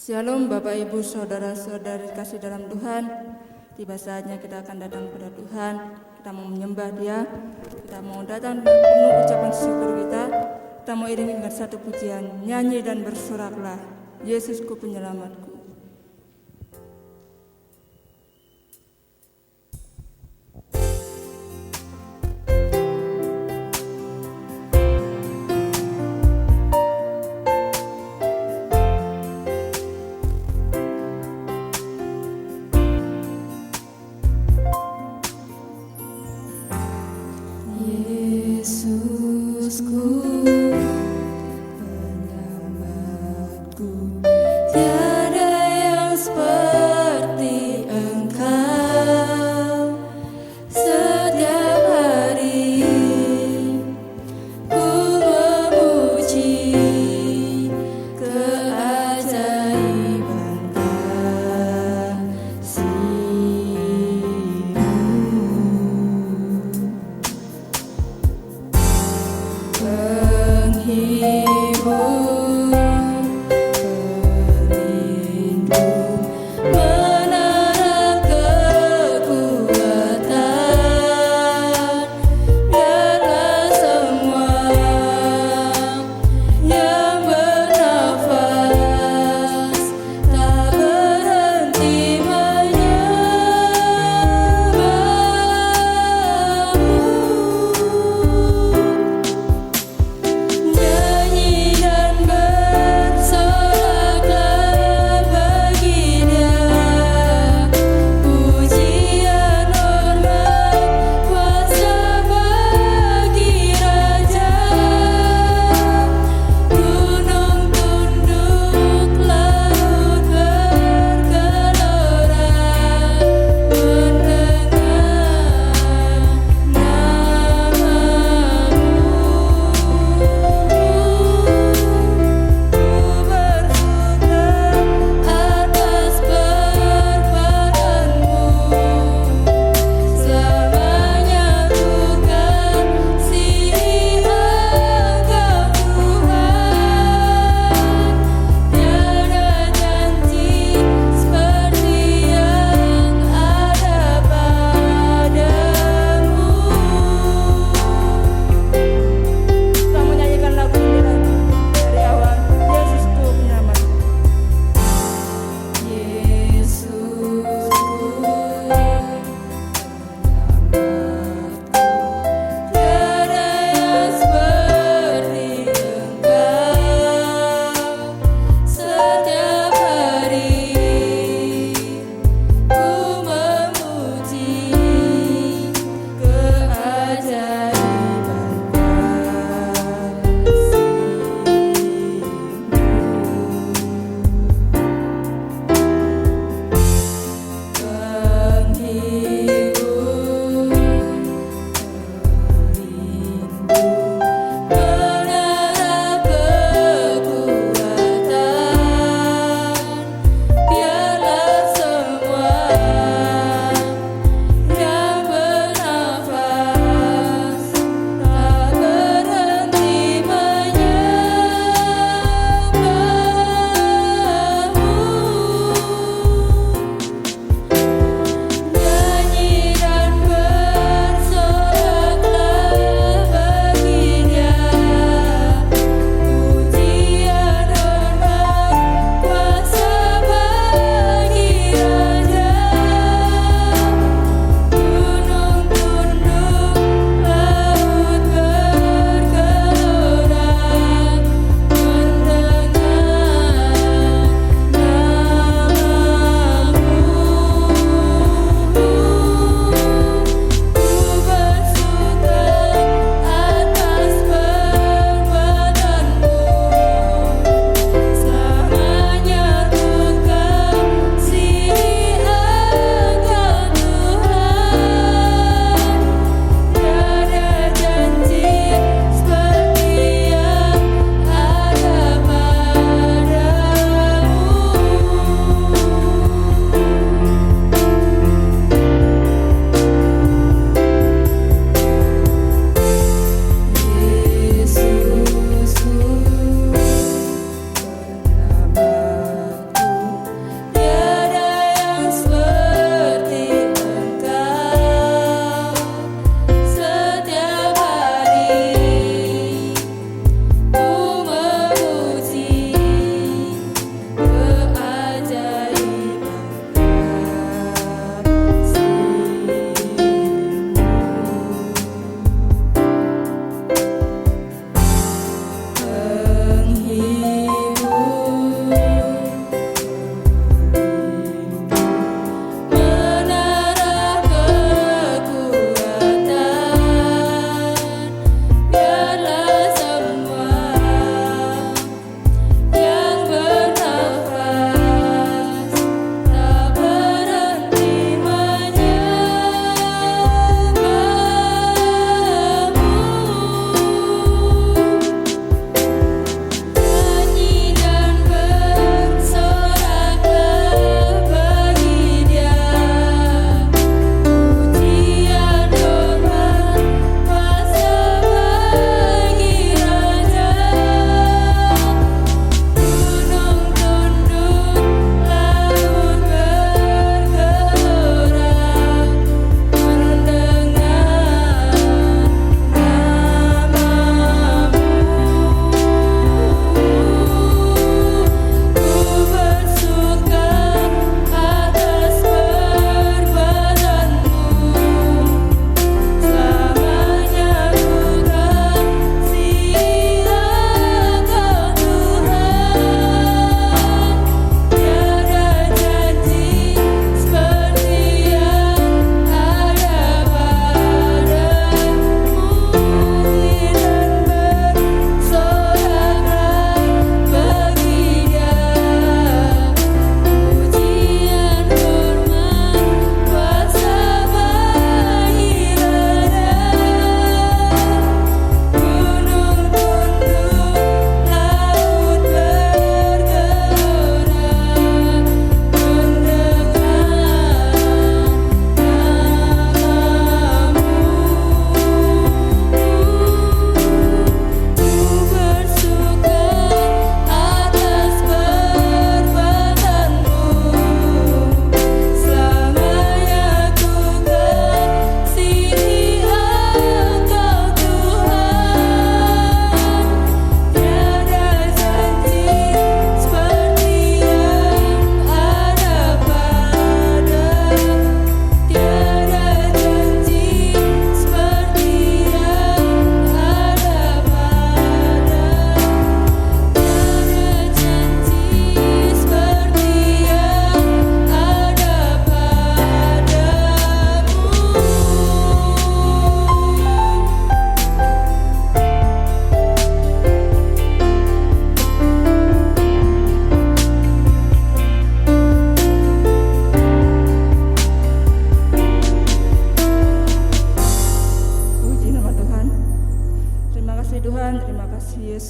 Shalom Bapak Ibu Saudara-saudari kasih dalam Tuhan. Tiba saatnya kita akan datang kepada Tuhan. Kita mau menyembah Dia. Kita mau datang dengan penuh ucapan syukur kita. Kita mau iringi dengan satu pujian, nyanyi dan bersoraklah, Yesusku penyelamatku. Penghibur,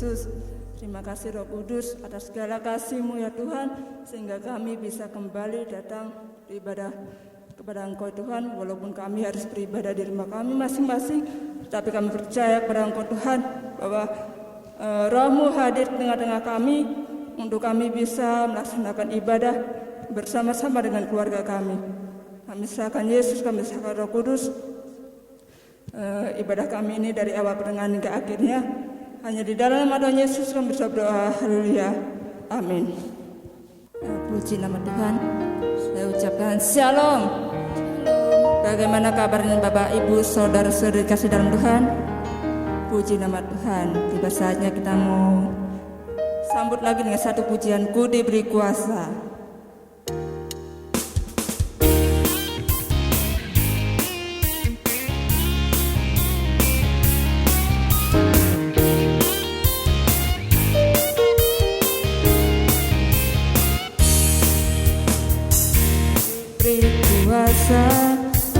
Yesus. Terima kasih Roh Kudus atas segala kasih-Mu ya Tuhan, sehingga kami bisa kembali datang beribadah kepada Engkau Tuhan. Walaupun kami harus beribadah di rumah kami masing-masing, tetapi kami percaya kepada Engkau Tuhan bahwa Roh-Mu hadir di tengah-tengah kami untuk kami bisa melaksanakan ibadah bersama-sama dengan keluarga kami. Kami serahkan Yesus, kami serahkan Roh Kudus. Ibadah kami ini dari awal pertengahan hingga akhirnya hanya di dalam nama Tuhan Yesus kami bisa berdoa. Haleluya. Amin. Puji nama Tuhan. Saya ucapkan Shalom. Bagaimana kabarnya Bapak, Ibu, Saudara-saudari kasih dalam Tuhan? Puji nama Tuhan. Tiba saatnya kita mau sambut lagi dengan satu pujian, Ku Diberi Kuasa.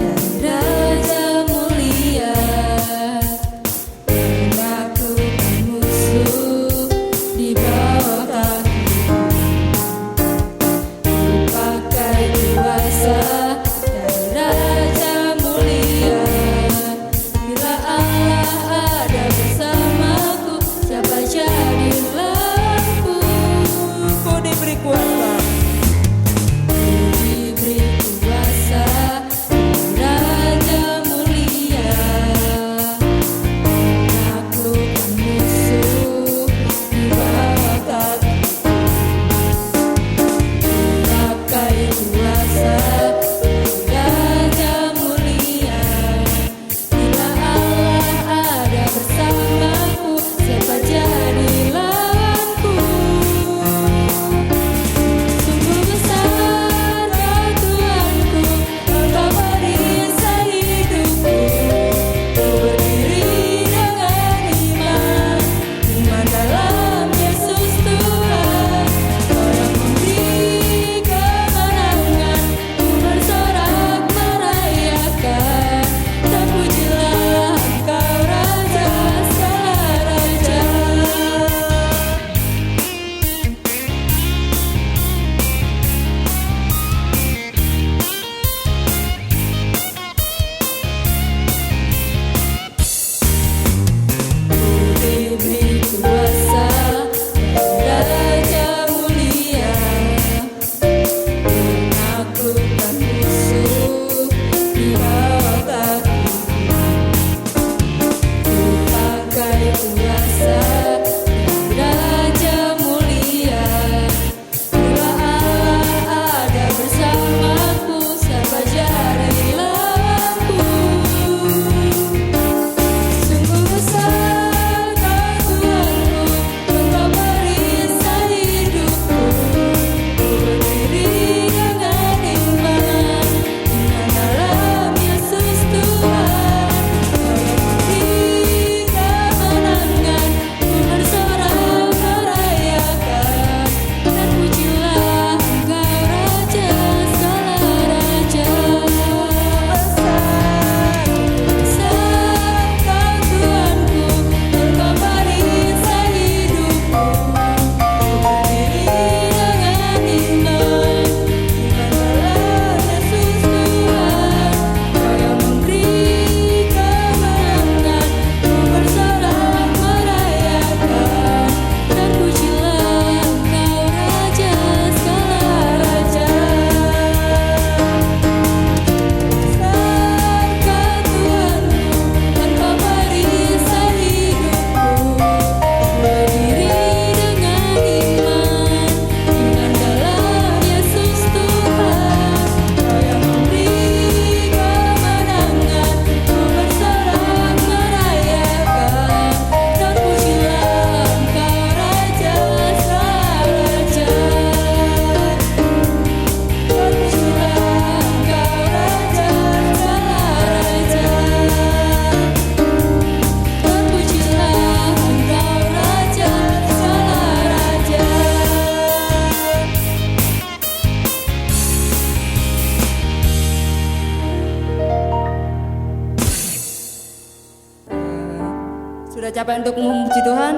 Dan Raja mulia menaklukkan musuh di bawah kaki. Ku pakai kuasa dan Raja mulia. Bila Allah ada bersamaku, siapa jadi lawanku? Ku diberi kuasa. Sudah capek untuk memuji Tuhan?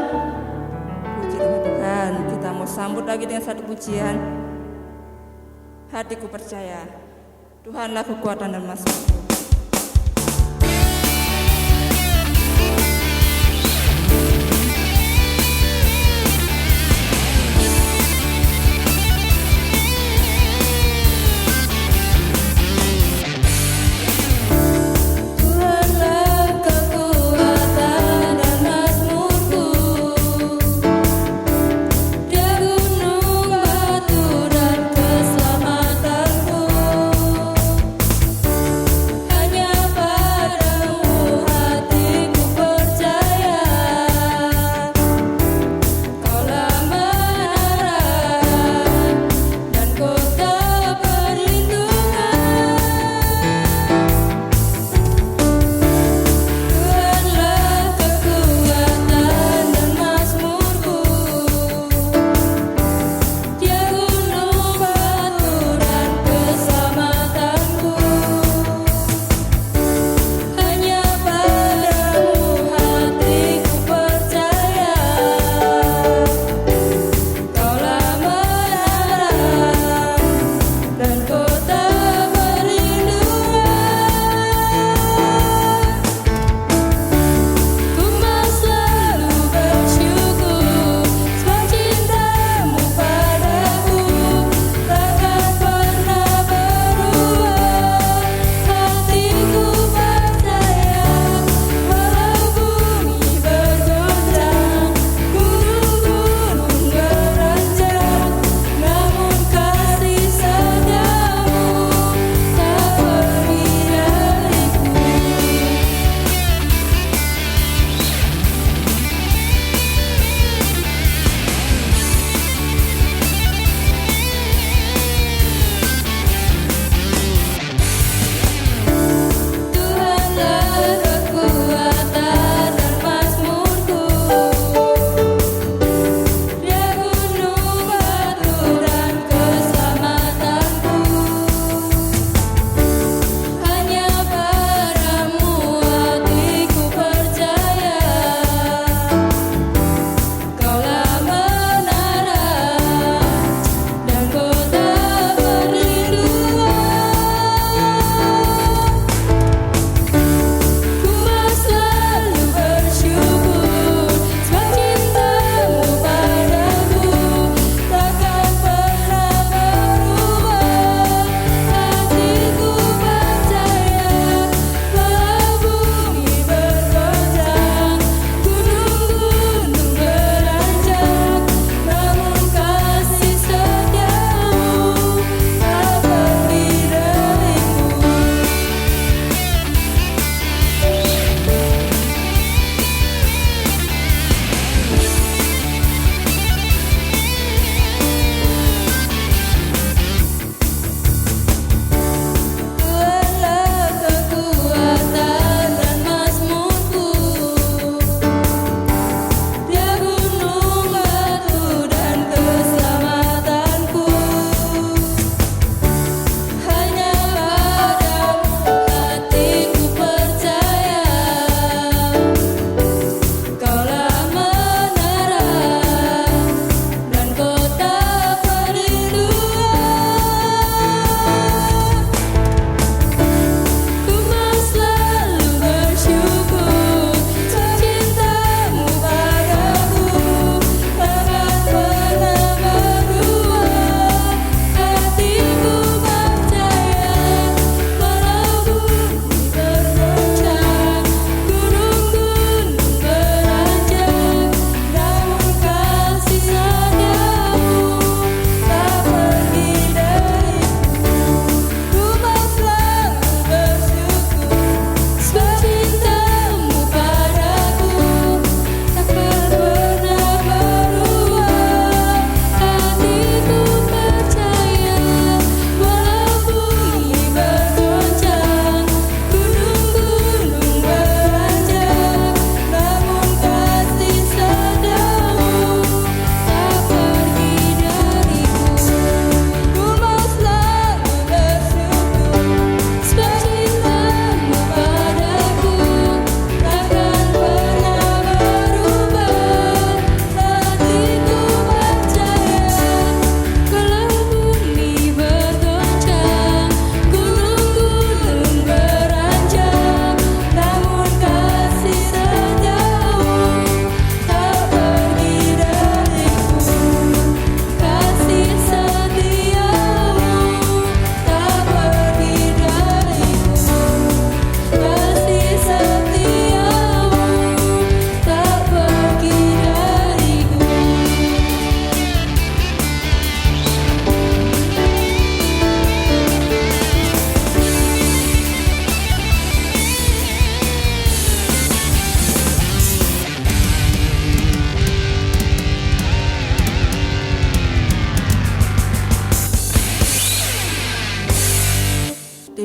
sambut lagi dengan satu pujian. Hatiku percaya, Tuhanlah kekuatan dan masukku.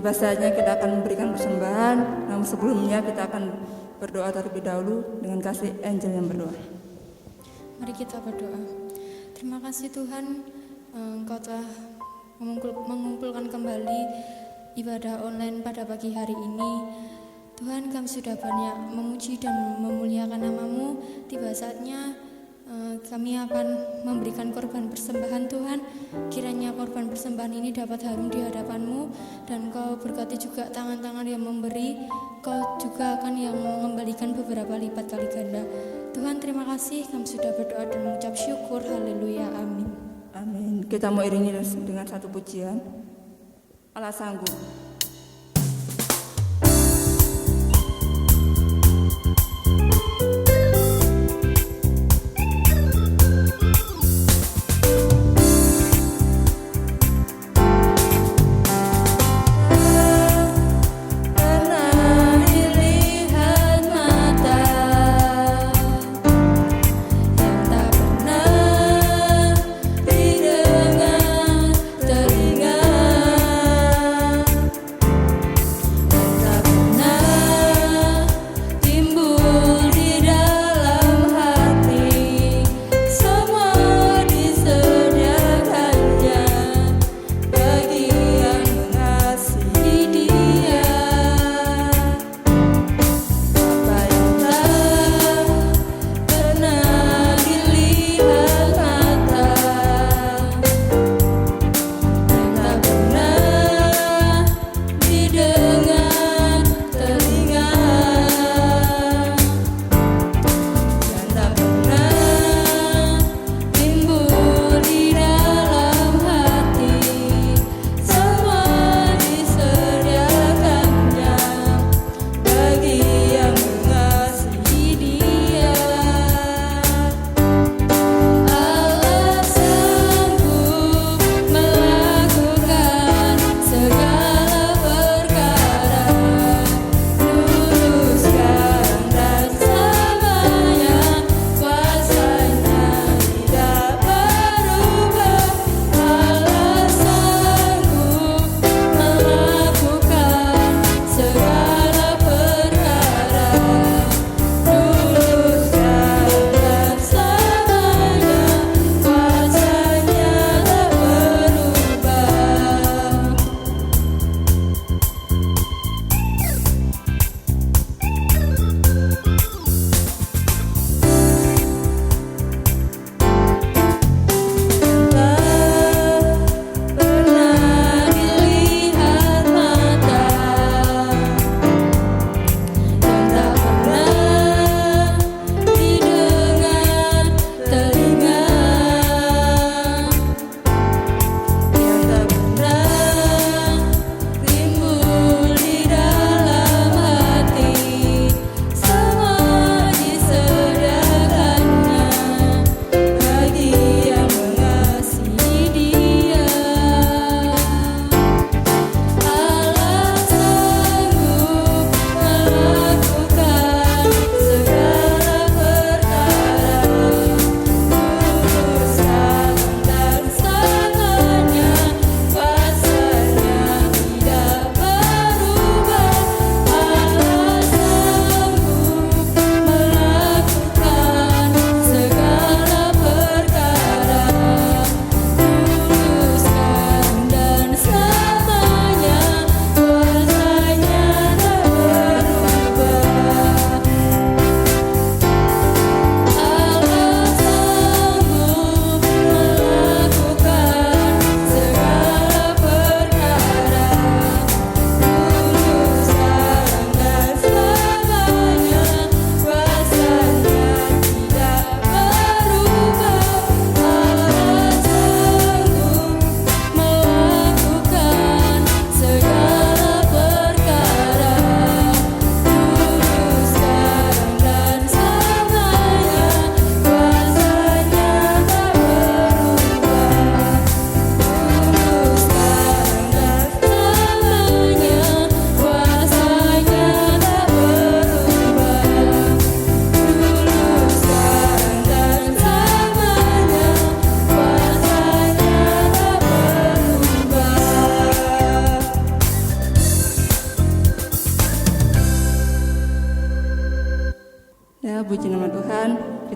Tiba saatnya kita akan memberikan persembahan, namun sebelumnya kita akan berdoa terlebih dahulu dengan kasih Angel yang berdoa. Mari kita berdoa. Terima kasih Tuhan, Engkau telah mengumpulkan kembali ibadah online pada pagi hari ini. Tuhan, kami sudah banyak memuji dan memuliakan nama-Mu. Tiba saatnya kami akan memberikan korban persembahan Tuhan. Kiranya korban persembahan ini dapat harum di hadapan-Mu, dan Kau berkati juga tangan-tangan yang memberi. Kau juga akan yang mengembalikan beberapa lipat kali ganda. Tuhan, terima kasih, kami sudah berdoa dan mengucap syukur. Haleluya, amin. Amin. Kita mau iringi dengan satu pujian. Allah sanggup.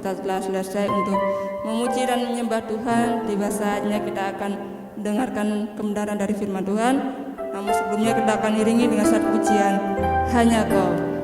kita telah selesai untuk memuji dan menyembah Tuhan, tiba saatnya kita akan mendengarkan kebenaran dari firman Tuhan. Namun sebelumnya kita akan iringi dengan satu pujian, Hanya Kau.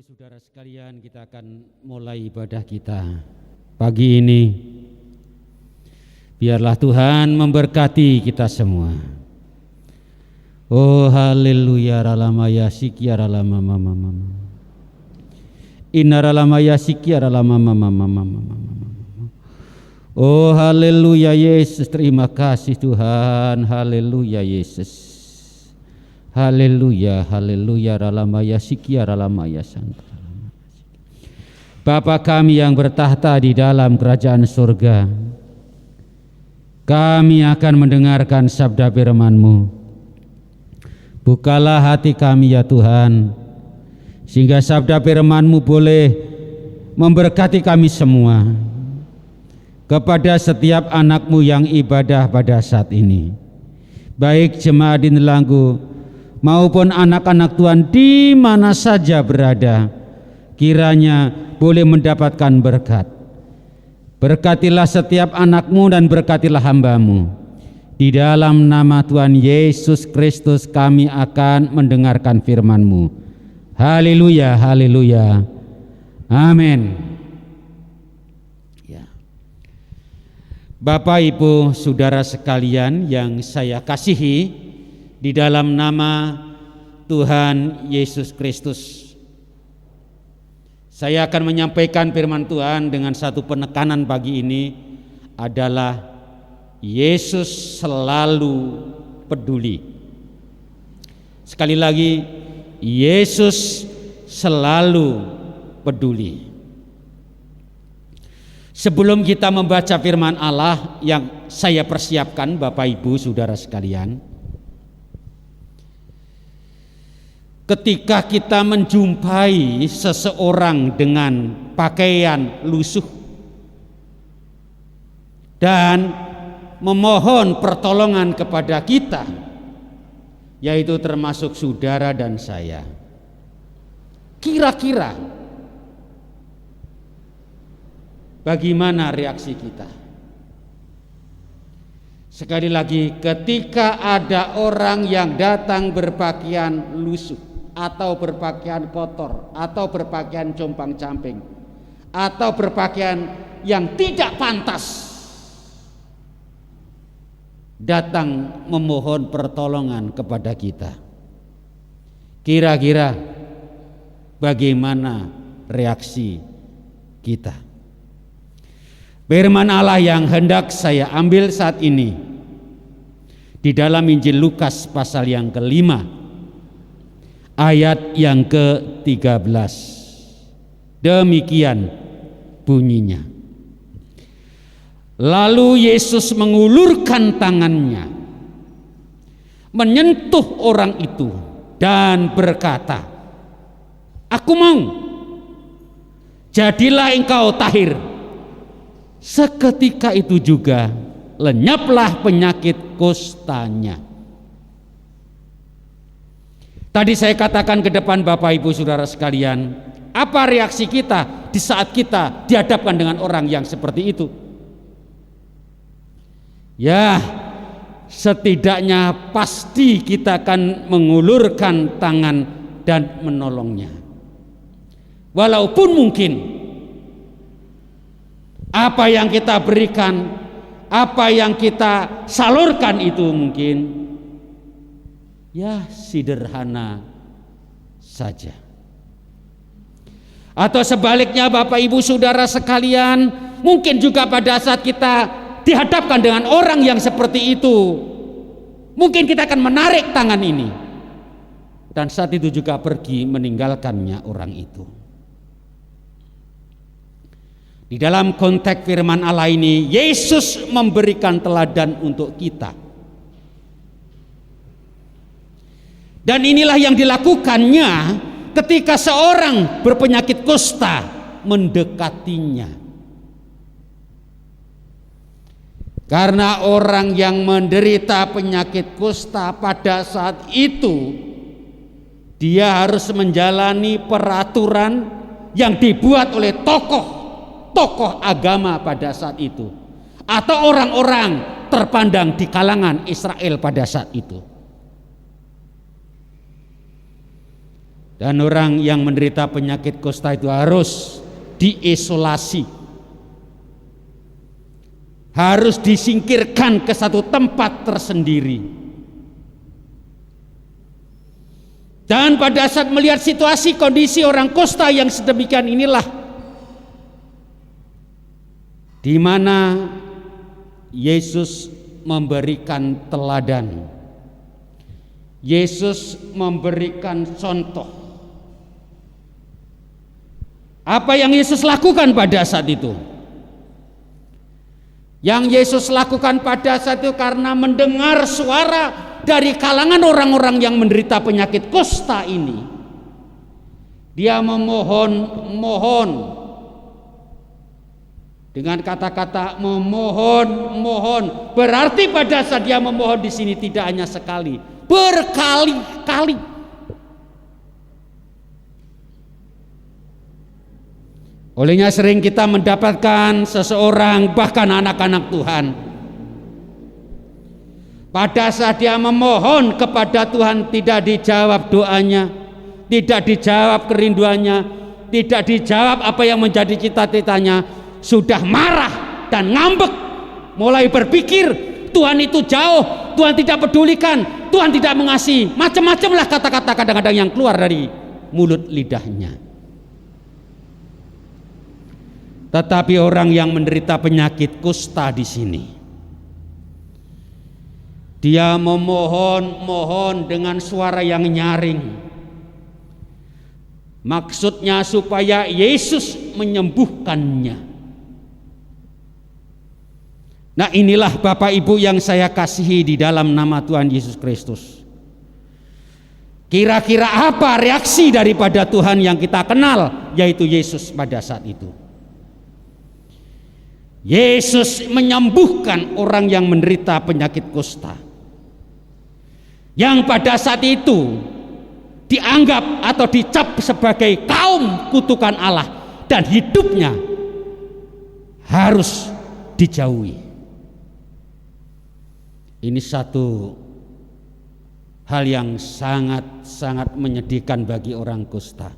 saudara sekalian, kita akan mulai ibadah kita pagi ini. Biarlah Tuhan memberkati kita semua. Oh haleluya, ralamaya sikia ralama mama mama. Inna ralamaya sikia ralama mama mama mama. Oh haleluya Yesus, terima kasih Tuhan. Haleluya Yesus. Haleluya, haleluya, ralamaya sikia ralamaya santa. Bapa kami yang bertahta di dalam kerajaan surga, kami akan mendengarkan sabda firman-Mu. Bukalah hati kami ya Tuhan, sehingga sabda firman-Mu boleh memberkati kami semua. Kepada setiap anak-Mu yang ibadah pada saat ini, baik jemaat di Nelanggu maupun anak-anak Tuhan di mana saja berada, kiranya boleh mendapatkan berkat. Berkatilah setiap anak-Mu dan berkatilah hamba-Mu. Di dalam nama Tuhan Yesus Kristus kami akan mendengarkan firman-Mu. Haleluya, haleluya, amin. Ya. Bapak, Ibu, saudara sekalian yang saya kasihi, di dalam nama Tuhan Yesus Kristus, saya akan menyampaikan firman Tuhan dengan satu penekanan pagi ini adalah Yesus selalu peduli. Sekali lagi, Yesus selalu peduli. Sebelum kita membaca firman Allah yang saya persiapkan, Bapak Ibu saudara sekalian, ketika kita menjumpai seseorang dengan pakaian lusuh dan memohon pertolongan kepada kita, yaitu termasuk saudara dan saya, kira-kira bagaimana reaksi kita? Sekali lagi, ketika ada orang yang datang berpakaian lusuh atau berpakaian kotor atau berpakaian compang-camping atau berpakaian yang tidak pantas datang memohon pertolongan kepada kita, kira-kira bagaimana reaksi kita? Firman Allah yang hendak saya ambil saat ini di dalam Injil Lukas pasal yang ke-5 ayat yang ke-13. Demikian bunyinya. Lalu Yesus mengulurkan tangannya, menyentuh orang itu dan berkata, "Aku mau, jadilah engkau tahir." Seketika itu juga lenyaplah penyakit kustanya. Tadi saya katakan ke depan Bapak Ibu saudara sekalian, apa reaksi kita di saat kita dihadapkan dengan orang yang seperti itu? Ya, setidaknya pasti kita akan mengulurkan tangan dan menolongnya. Walaupun mungkin apa yang kita berikan, apa yang kita salurkan itu mungkin ya sederhana saja. Atau sebaliknya Bapak Ibu saudara sekalian, mungkin juga pada saat kita dihadapkan dengan orang yang seperti itu, mungkin kita akan menarik tangan ini dan saat itu juga pergi meninggalkannya orang itu. Di dalam konteks firman Allah ini, Yesus memberikan teladan untuk kita. Dan inilah yang dilakukannya ketika seorang berpenyakit kusta mendekatinya. Karena orang yang menderita penyakit kusta pada saat itu, dia harus menjalani peraturan yang dibuat oleh tokoh agama pada saat itu, atau orang-orang terpandang di kalangan Israel pada saat itu. Dan orang yang menderita penyakit kusta itu harus diisolasi, harus disingkirkan ke satu tempat tersendiri. Dan pada saat melihat situasi kondisi orang kusta yang sedemikian inilah di mana Yesus memberikan teladan. Yesus memberikan contoh. Apa yang Yesus lakukan pada saat itu? Yang Yesus lakukan pada saat itu karena mendengar suara dari kalangan orang-orang yang menderita penyakit kusta ini. Dia memohon dengan kata-kata memohon. Berarti pada saat dia memohon di sini tidak hanya sekali, berkali-kali. Olehnya sering kita mendapatkan seseorang, bahkan anak-anak Tuhan, pada saat dia memohon kepada Tuhan tidak dijawab doanya, tidak dijawab kerinduannya, tidak dijawab apa yang menjadi cita-citanya, sudah marah dan ngambek, mulai berpikir Tuhan itu jauh, Tuhan tidak pedulikan, Tuhan tidak mengasihi, macam-macamlah kata-kata kadang-kadang yang keluar dari mulut lidahnya. Tetapi orang yang menderita penyakit kusta di sini, dia memohon dengan suara yang nyaring. Maksudnya supaya Yesus menyembuhkannya. Nah, inilah Bapak Ibu yang saya kasihi di dalam nama Tuhan Yesus Kristus. Kira-kira apa reaksi daripada Tuhan yang kita kenal, yaitu Yesus pada saat itu? Yesus menyembuhkan orang yang menderita penyakit kusta, yang pada saat itu dianggap atau dicap sebagai kaum kutukan Allah dan hidupnya harus dijauhi. Ini satu hal yang sangat-sangat menyedihkan bagi orang kusta.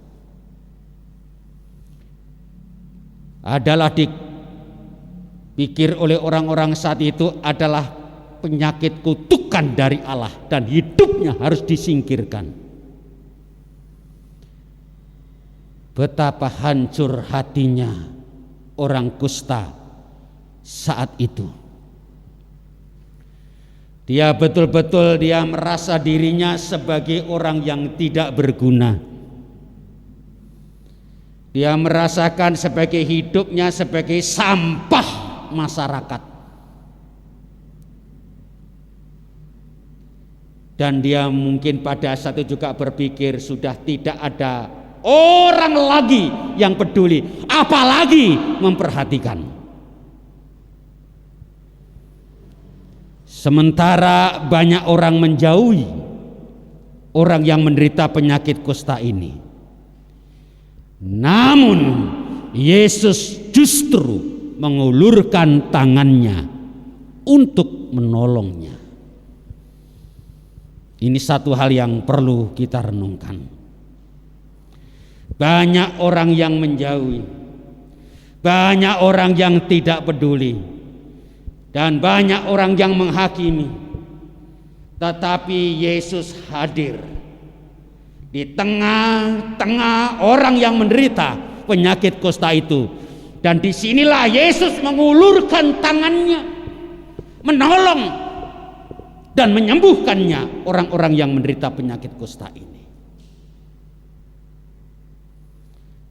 Adalah dipikir oleh orang-orang saat itu adalah penyakit kutukan dari Allah dan hidupnya harus disingkirkan. Betapa hancur hatinya orang kusta saat itu. Dia betul-betul dia merasa dirinya sebagai orang yang tidak berguna. Dia merasakan sebagai hidupnya sebagai sampah masyarakat. Dan dia mungkin pada saat itu juga berpikir sudah tidak ada orang lagi yang peduli, apalagi memperhatikan. Sementara banyak orang menjauhi orang yang menderita penyakit kusta ini. Namun Yesus justru mengulurkan tangannya untuk menolongnya. Ini satu hal yang perlu kita renungkan. Banyak orang yang menjauhi, banyak orang yang tidak peduli, dan banyak orang yang menghakimi. Tetapi Yesus hadir di tengah-tengah orang yang menderita penyakit kusta itu. Dan disinilah Yesus mengulurkan tangannya, menolong dan menyembuhkannya orang-orang yang menderita penyakit kusta ini.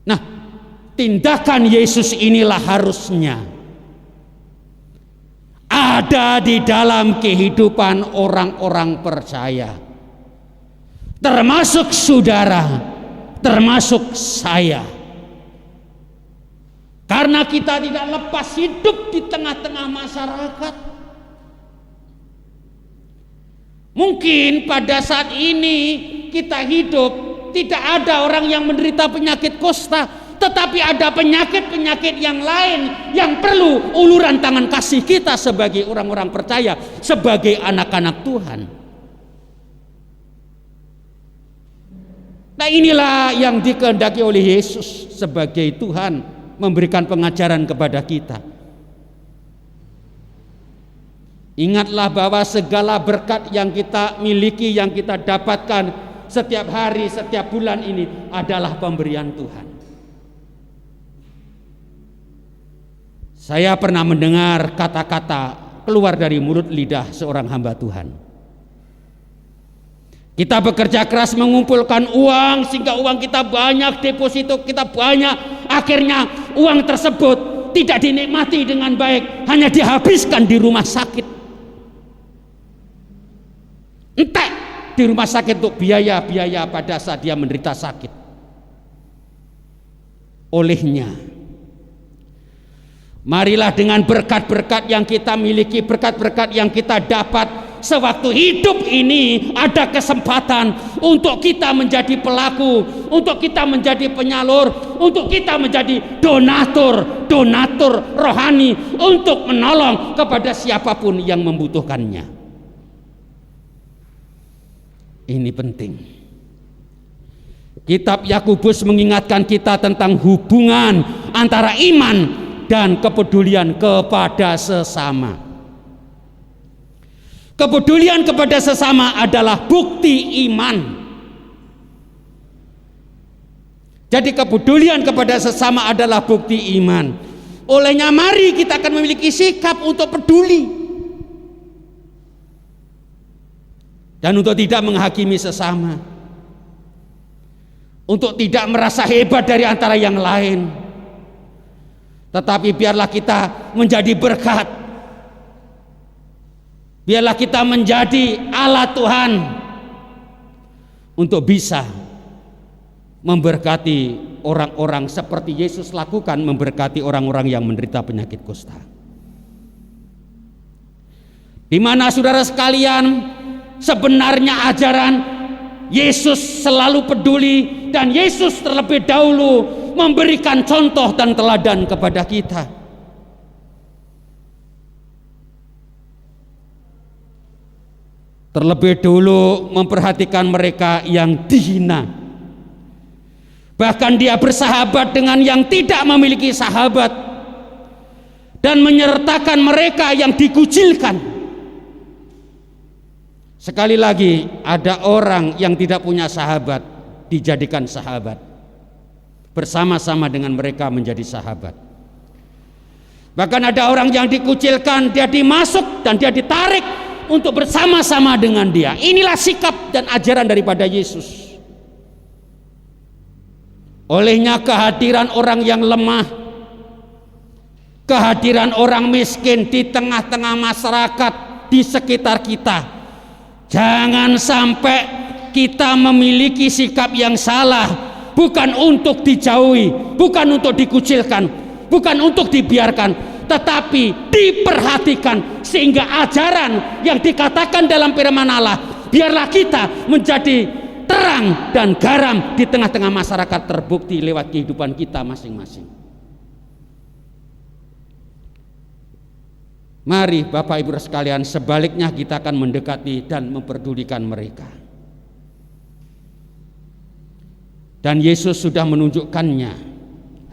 Nah, tindakan Yesus inilah harusnya ada di dalam kehidupan orang-orang percaya, termasuk saudara, termasuk saya. Karena kita tidak lepas hidup di tengah-tengah masyarakat. Mungkin pada saat ini kita hidup tidak ada orang yang menderita penyakit kusta, tetapi ada penyakit-penyakit yang lain yang perlu uluran tangan kasih kita sebagai orang-orang percaya, sebagai anak-anak Tuhan. Nah, inilah yang dikehendaki oleh Yesus sebagai Tuhan memberikan pengajaran kepada kita. Ingatlah bahwa segala berkat yang kita miliki, yang kita dapatkan setiap hari, setiap bulan ini adalah pemberian Tuhan. Saya pernah mendengar kata-kata keluar dari mulut lidah seorang hamba Tuhan. Kita bekerja keras mengumpulkan uang sehingga uang kita banyak, deposito kita banyak. Akhirnya uang tersebut tidak dinikmati dengan baik, hanya dihabiskan di rumah sakit. Entek di rumah sakit untuk biaya-biaya pada saat dia menderita sakit. Olehnya, marilah dengan berkat-berkat yang kita miliki, berkat-berkat yang kita dapat sewaktu hidup ini, ada kesempatan untuk kita menjadi pelaku, untuk kita menjadi penyalur, untuk kita menjadi donatur rohani, untuk menolong kepada siapapun yang membutuhkannya. Ini penting. Kitab Yakobus mengingatkan kita tentang hubungan antara iman dan kepedulian kepada sesama. Kepedulian kepada sesama adalah bukti iman. Jadi kepedulian kepada sesama adalah bukti iman. Olehnya mari kita akan memiliki sikap untuk peduli. Dan untuk tidak menghakimi sesama, untuk tidak merasa hebat dari antara yang lain, tetapi biarlah kita menjadi berkat, biarlah kita menjadi alat Tuhan untuk bisa memberkati orang-orang seperti Yesus lakukan, memberkati orang-orang yang menderita penyakit kusta. Di mana saudara sekalian, sebenarnya ajaran Yesus selalu peduli, dan Yesus terlebih dahulu memberikan contoh dan teladan kepada kita. Terlebih dulu memperhatikan mereka yang dihina. Bahkan dia bersahabat dengan yang tidak memiliki sahabat dan menyertakan mereka yang dikucilkan. Sekali lagi, ada orang yang tidak punya sahabat dijadikan sahabat, bersama-sama dengan mereka menjadi sahabat. Bahkan ada orang yang dikucilkan, dia dimasuk dan dia ditarik untuk bersama-sama dengan dia. Inilah sikap dan ajaran daripada Yesus. Olehnya kehadiran orang yang lemah, kehadiran orang miskin di tengah-tengah masyarakat di sekitar kita, jangan sampai kita memiliki sikap yang salah, bukan untuk dijauhi, bukan untuk dikucilkan, bukan untuk dibiarkan, tetapi diperhatikan sehingga ajaran yang dikatakan dalam firman Allah, biarlah kita menjadi terang dan garam di tengah-tengah masyarakat, terbukti lewat kehidupan kita masing-masing. Mari Bapak Ibu sekalian, sebaliknya kita akan mendekati dan memperdulikan mereka. Dan Yesus sudah menunjukkannya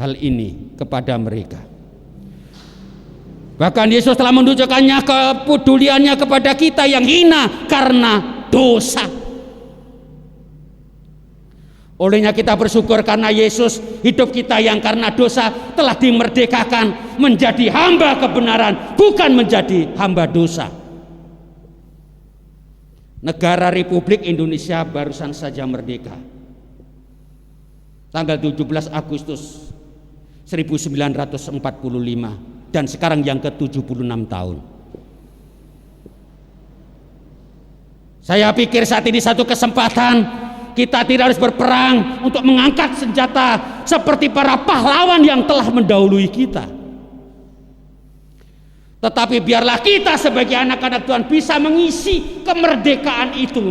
hal ini kepada mereka. Bahkan Yesus telah menunjukkannya kepeduliannya kepada kita yang hina karena dosa. Olehnya kita bersyukur karena Yesus, hidup kita yang karena dosa telah dimerdekakan menjadi hamba kebenaran, bukan menjadi hamba dosa. Negara Republik Indonesia barusan saja merdeka, tanggal 17 Agustus 1945, dan sekarang yang ke-76 tahun. Saya pikir saat ini satu kesempatan kita tidak harus berperang untuk mengangkat senjata seperti para pahlawan yang telah mendahului kita. Tetapi biarlah kita sebagai anak-anak Tuhan bisa mengisi kemerdekaan itu,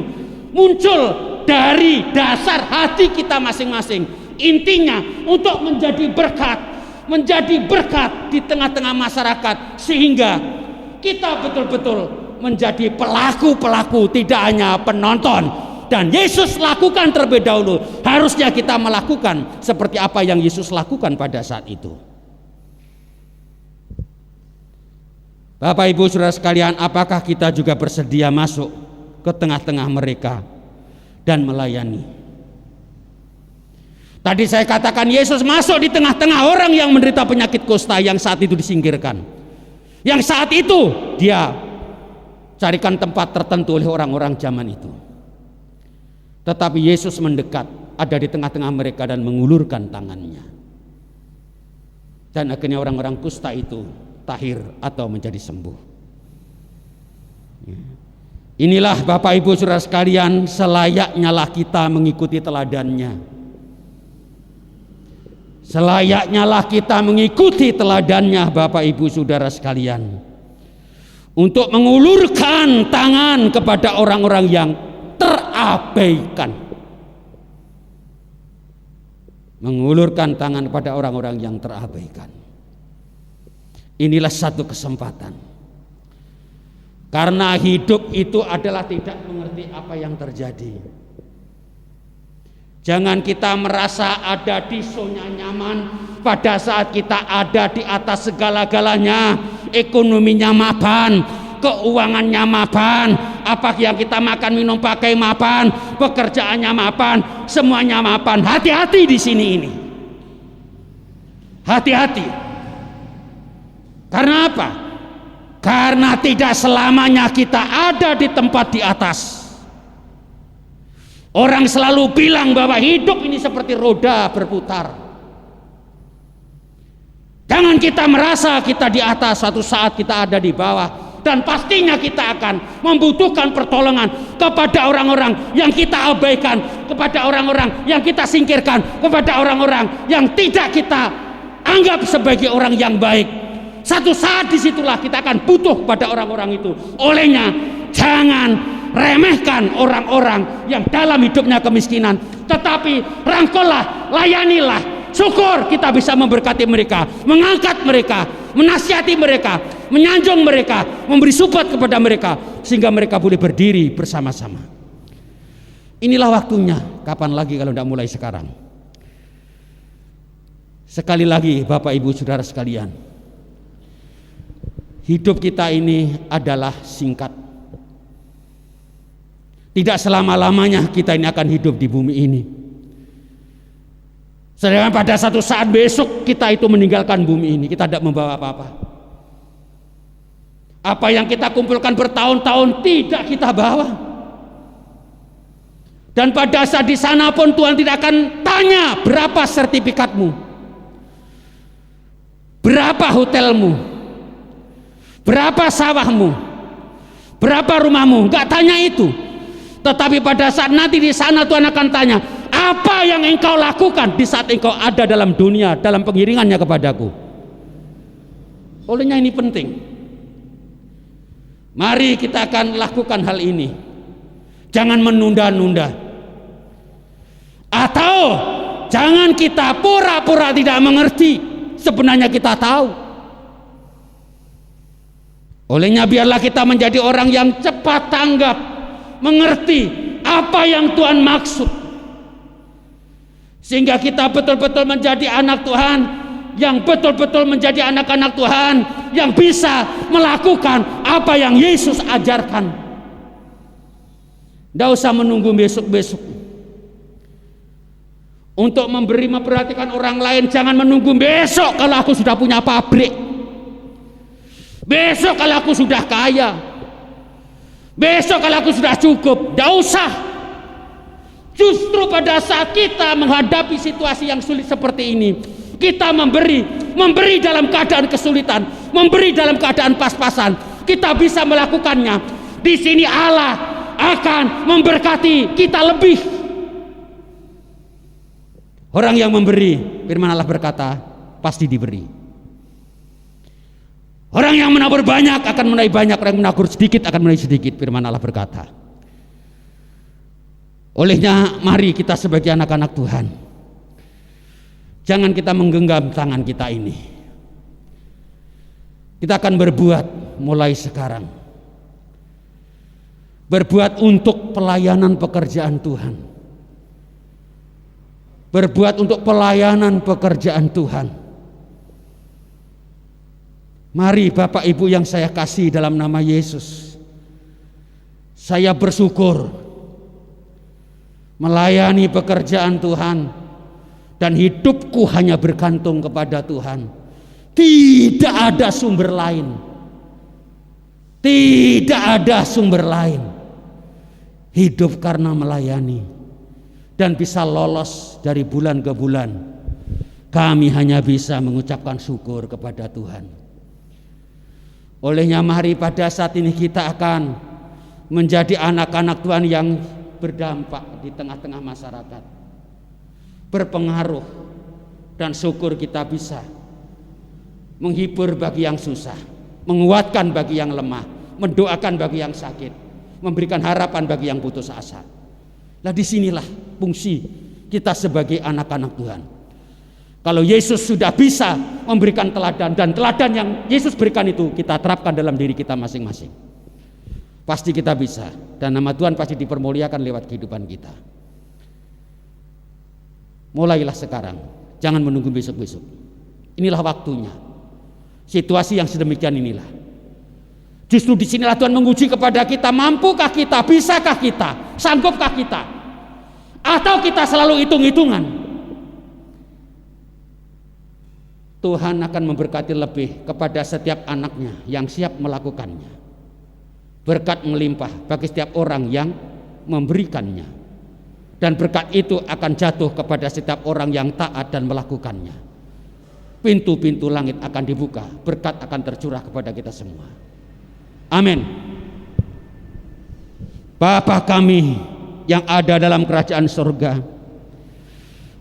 muncul dari dasar hati kita masing-masing. Intinya untuk menjadi berkat di tengah-tengah masyarakat, sehingga kita betul-betul menjadi pelaku-pelaku, tidak hanya penonton, dan Yesus lakukan terlebih dahulu. Harusnya kita melakukan seperti apa yang Yesus lakukan pada saat itu. Bapak Ibu Saudara sekalian, apakah kita juga bersedia masuk ke tengah-tengah mereka dan melayani? Tadi saya katakan Yesus masuk di tengah-tengah orang yang menderita penyakit kusta yang saat itu disingkirkan. Yang saat itu dia carikan tempat tertentu oleh orang-orang zaman itu. Tetapi Yesus mendekat, ada di tengah-tengah mereka dan mengulurkan tangannya. Dan akhirnya orang-orang kusta itu tahir atau menjadi sembuh. Inilah Bapak Ibu Saudara sekalian, selayaknya lah kita mengikuti teladannya. Selayaknya lah kita mengikuti teladannya Bapak Ibu Saudara sekalian, untuk mengulurkan tangan kepada orang-orang yang terabaikan. Mengulurkan tangan kepada orang-orang yang terabaikan. Inilah satu kesempatan. Karena hidup itu adalah tidak mengerti apa yang terjadi. Jangan kita merasa ada di zona nyaman pada saat kita ada di atas segala-galanya. Ekonominya mapan, keuangannya mapan, apa yang kita makan minum pakai mapan, pekerjaannya mapan, semuanya mapan. Hati-hati di sini ini. Hati-hati. Karena apa? Karena tidak selamanya kita ada di tempat di atas. Orang selalu bilang bahwa hidup ini seperti roda berputar. Jangan kita merasa kita di atas, suatu saat kita ada di bawah. Dan pastinya kita akan membutuhkan pertolongan kepada orang-orang yang kita abaikan, kepada orang-orang yang kita singkirkan, kepada orang-orang yang tidak kita anggap sebagai orang yang baik. Satu saat disitulah kita akan butuh pada orang-orang itu. Olehnya jangan remehkan orang-orang yang dalam hidupnya kemiskinan, tetapi rangkullah, layanilah. Syukur kita bisa memberkati mereka, mengangkat mereka, menasihati mereka, menyanjung mereka, memberi support kepada mereka, sehingga mereka boleh berdiri bersama-sama. Inilah waktunya. Kapan lagi kalau tidak mulai sekarang? Sekali lagi Bapak Ibu Saudara sekalian, hidup kita ini adalah singkat. Tidak selama-lamanya kita ini akan hidup di bumi ini. Sedangkan pada satu saat besok kita itu meninggalkan bumi ini, kita tidak membawa apa-apa. Apa yang kita kumpulkan bertahun-tahun tidak kita bawa. Dan pada saat di sana pun Tuhan tidak akan tanya berapa sertifikatmu, berapa hotelmu, berapa sawahmu, berapa rumahmu, enggak tanya itu. Tetapi pada saat nanti di sana Tuhan akan tanya, apa yang engkau lakukan di saat engkau ada dalam dunia, dalam pengiringannya kepadaku. Olehnya ini penting. Mari kita akan lakukan hal ini. Jangan menunda-nunda. Atau jangan kita pura-pura tidak mengerti. Sebenarnya kita tahu. Olehnya biarlah kita menjadi orang yang cepat tanggap, mengerti apa yang Tuhan maksud, sehingga kita betul-betul menjadi anak Tuhan, yang betul-betul menjadi anak-anak Tuhan, yang bisa melakukan apa yang Yesus ajarkan. Tidak usah menunggu besok-besok untuk memperhatikan orang lain. Jangan menunggu besok kalau aku sudah punya pabrik, besok kalau aku sudah kaya, besok kalau aku sudah cukup. Tidak usah. Justru pada saat kita menghadapi situasi yang sulit seperti ini, kita memberi dalam keadaan kesulitan, memberi dalam keadaan pas-pasan, kita bisa melakukannya. Di sini Allah akan memberkati kita lebih. Orang yang memberi, firman Allah berkata, pasti diberi. Orang yang menabur banyak akan menuai banyak, orang yang menabur sedikit akan menuai sedikit, firman Allah berkata. Olehnya mari kita sebagai anak-anak Tuhan, jangan kita menggenggam tangan kita ini. Kita akan berbuat mulai sekarang. berbuat untuk pelayanan pekerjaan Tuhan, berbuat untuk pelayanan pekerjaan Tuhan. Mari Bapak Ibu yang saya kasih dalam nama Yesus, saya bersyukur melayani pekerjaan Tuhan dan hidupku hanya bergantung kepada Tuhan. Tidak ada sumber lain. Tidak ada sumber lain. Hidup karena melayani dan bisa lolos dari bulan ke bulan. Kami hanya bisa mengucapkan syukur kepada Tuhan. Olehnya mari pada saat ini kita akan menjadi anak-anak Tuhan yang berdampak di tengah-tengah masyarakat, berpengaruh, dan syukur kita bisa menghibur bagi yang susah, menguatkan bagi yang lemah, mendoakan bagi yang sakit, memberikan harapan bagi yang putus asa. Nah, disinilah fungsi kita sebagai anak-anak Tuhan. Kalau Yesus sudah bisa memberikan teladan, dan teladan yang Yesus berikan itu kita terapkan dalam diri kita masing-masing, pasti kita bisa, dan nama Tuhan pasti dipermuliakan lewat kehidupan kita. Mulailah sekarang, jangan menunggu besok-besok. Inilah waktunya. Situasi yang sedemikian inilah. Justru disinilah Tuhan menguji kepada kita, mampukah kita, bisakah kita, sanggupkah kita, atau kita selalu hitung-hitungan. Tuhan akan memberkati lebih kepada setiap anaknya yang siap melakukannya. Berkat melimpah bagi setiap orang yang memberikannya, dan berkat itu akan jatuh kepada setiap orang yang taat dan melakukannya. Pintu-pintu langit akan dibuka, berkat akan tercurah kepada kita semua. Amin. Bapa kami yang ada dalam kerajaan surga,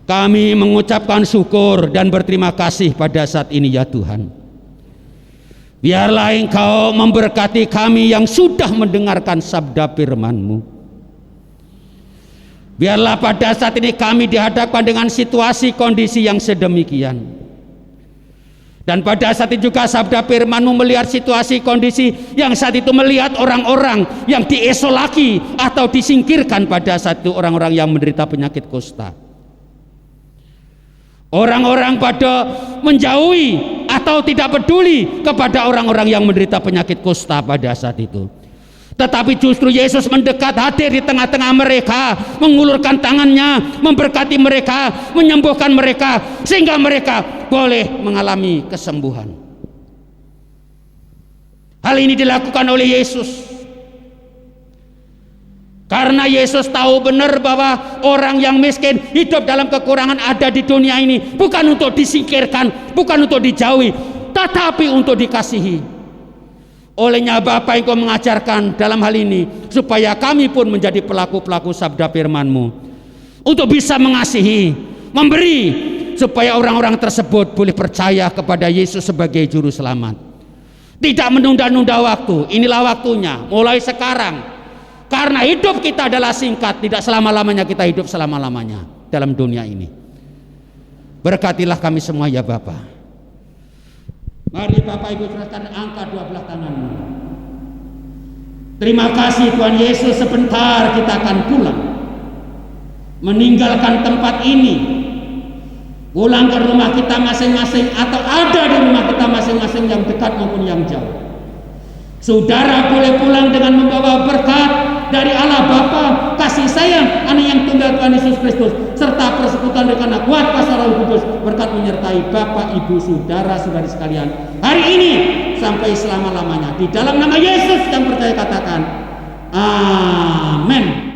kami mengucapkan syukur dan berterima kasih pada saat ini ya Tuhan. Biarlah Engkau memberkati kami yang sudah mendengarkan sabda firman-Mu. Biarlah pada saat ini kami dihadapkan dengan situasi kondisi yang sedemikian. Dan pada saat itu juga sabda firman-Mu melihat situasi kondisi yang saat itu melihat orang-orang yang diesolasi atau disingkirkan pada saat itu, orang-orang yang menderita penyakit kusta. Orang-orang pada menjauhi atau tidak peduli kepada orang-orang yang menderita penyakit kusta pada saat itu. Tetapi justru Yesus mendekat, hadir di tengah-tengah mereka, mengulurkan tangannya, memberkati mereka, menyembuhkan mereka, sehingga mereka boleh mengalami kesembuhan. Hal ini dilakukan oleh Yesus karena Yesus tahu benar bahwa orang yang miskin, hidup dalam kekurangan ada di dunia ini bukan untuk disingkirkan, bukan untuk dijauhi, tetapi untuk dikasihi. Olehnya Bapa, Engkau mengajarkan dalam hal ini supaya kami pun menjadi pelaku-pelaku sabda firman-Mu, untuk bisa mengasihi, memberi, supaya orang-orang tersebut boleh percaya kepada Yesus sebagai juru selamat. Tidak menunda-nunda waktu, inilah waktunya, mulai sekarang. Karena hidup kita adalah singkat, tidak selama-lamanya kita hidup selama-lamanya dalam dunia ini. Berkatilah kami semua ya Bapa. Mari Bapak Ibu serahkan, angkat dua belah tanganmu. Terima kasih Tuhan Yesus, sebentar kita akan pulang, meninggalkan tempat ini, pulang ke rumah kita masing-masing, atau ada di rumah kita masing-masing yang dekat maupun yang jauh. Saudara boleh pulang dengan membawa berkat dari Allah Bapa, kasih sayang Anak yang tunggal Tuhan Yesus Kristus, serta persekutuan dengan kuat kuasa Roh Kudus, berkat menyertai Bapak, Ibu, saudara-saudari sekalian hari ini sampai selama-lamanya. Di dalam nama Yesus yang percaya katakan amin.